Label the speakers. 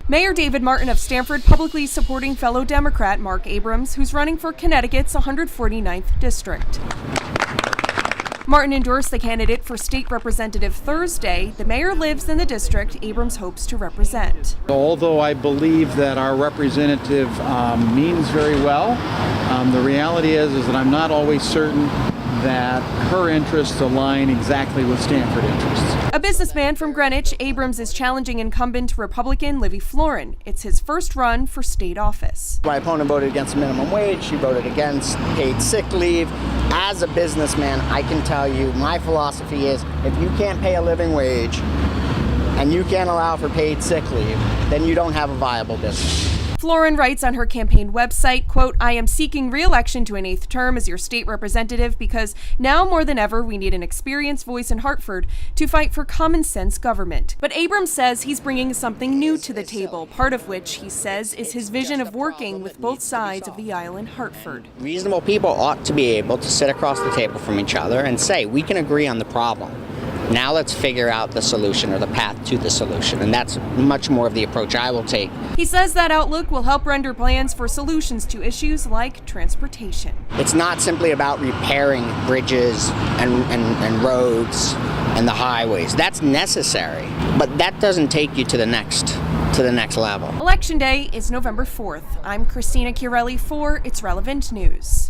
Speaker 1: Mayor David Martin of Stamford publicly supporting fellow Democrat Marc Abrams, who's running for Connecticut's 149th district. Martin endorsed the candidate for state representative Thursday. The mayor lives in the district Abrams hopes to represent.
Speaker 2: Although I believe that our representative means very well, the reality is that I'm not always certain that her interests align exactly with Stamford interests.
Speaker 1: A businessman from Greenwich, Abrams is challenging incumbent Republican Livvy Floren. It's his first run for state office.
Speaker 3: My opponent voted against minimum wage. She voted against paid sick leave. As a businessman, I can tell you my philosophy is if you can't pay a living wage and you can't allow for paid sick leave, then you don't have a viable business.
Speaker 1: Floren writes on her campaign website, quote, "I am seeking re-election to an 8th term as your state representative because now more than ever we need an experienced voice in Hartford to fight for common sense government." But Abrams says he's bringing something new to the table, part of which, he says, is his vision of working with both sides of the aisle in Hartford.
Speaker 3: Reasonable people ought to be able to sit across the table from each other and say, we can agree on the problem. Now let's figure out the solution or the path to the solution, and that's much more of the approach I will take.
Speaker 1: He says that outlook will help render plans for solutions to issues like transportation.
Speaker 3: It's not simply about repairing bridges and roads and the highways. That's necessary, but that doesn't take you to the next level.
Speaker 1: Election Day is November 4th. I'm Christina Chiarelli for It's Relevant News.